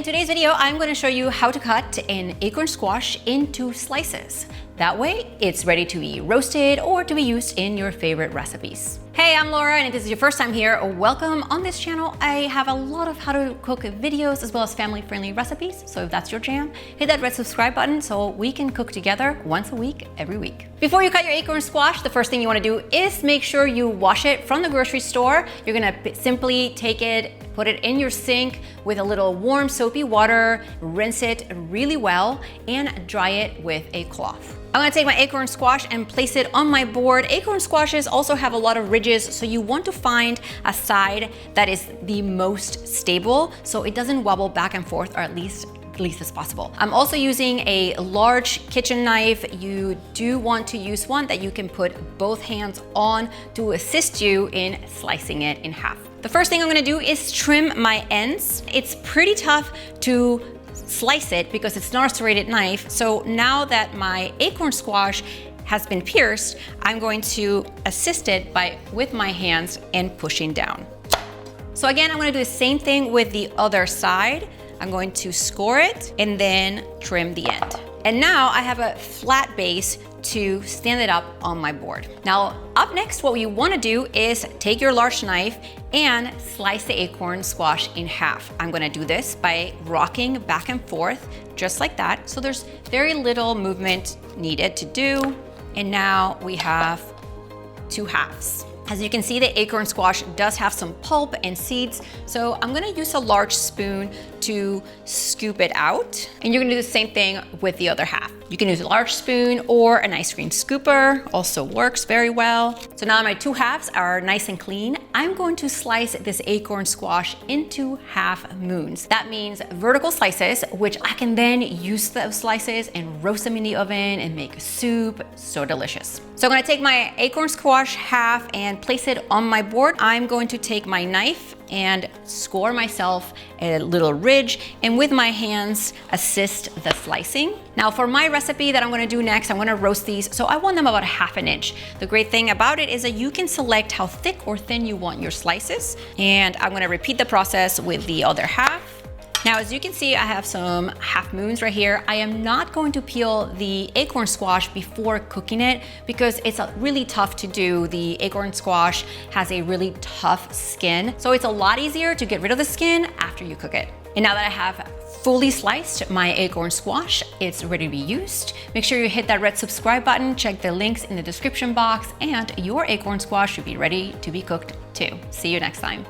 today's video, I'm going to show you how to cut an acorn squash into slices. That way, it's ready to be roasted or to be used in your favorite recipes. Hey, I'm Laura, and if this is your first time here, welcome. On this channel, I have a lot of how to cook videos as well as family-friendly recipes. So if that's your jam, hit that red subscribe button so we can cook together once a week, every week. Before you cut your acorn squash, the first thing you want to do is make sure you wash it from the grocery store. You're going to simply take it, put it in your sink with a little warm soapy water, rinse it really well, and dry it with a cloth. I'm gonna take my acorn squash and place it on my board. Acorn squashes also have a lot of ridges, so you want to find a side that is the most stable so it doesn't wobble back and forth, or at least as possible. I'm also using a large kitchen knife. You do want to use one that you can put both hands on to assist you in slicing it in half. The first thing I'm gonna do is trim my ends. It's pretty tough to slice it because it's not a serrated knife. So now that my acorn squash has been pierced, I'm going to assist it with my hands and pushing down. So again, I'm gonna do the same thing with the other side. I'm going to score it and then trim the end. And now I have a flat base to stand it up on my board. Now, up next, what you wanna do is take your large knife and slice the acorn squash in half. I'm gonna do this by rocking back and forth, just like that. So there's very little movement needed to do. And now we have two halves. As you can see, the acorn squash does have some pulp and seeds, so I'm gonna use a large spoon to scoop it out. And you're gonna do the same thing with the other half. You can use a large spoon or an ice cream scooper, also works very well. So now my two halves are nice and clean. I'm going to slice this acorn squash into half moons. That means vertical slices, which I can then use those slices and roast them in the oven and make a soup. So delicious. So I'm gonna take my acorn squash half and place it on my board. I'm going to take my knife and score myself a little ridge, and with my hands assist the slicing. Now for my recipe that I'm gonna do next, I'm gonna roast these, so I want them about 1/2 inch. The great thing about it is that you can select how thick or thin you want your slices, and I'm gonna repeat the process with the other half. Now, as you can see, I have some half moons right here. I am not going to peel the acorn squash before cooking it because it's really tough to do. The acorn squash has a really tough skin, so it's a lot easier to get rid of the skin after you cook it. And now that I have fully sliced my acorn squash, it's ready to be used. Make sure you hit that red subscribe button, check the links in the description box, and your acorn squash should be ready to be cooked too. See you next time.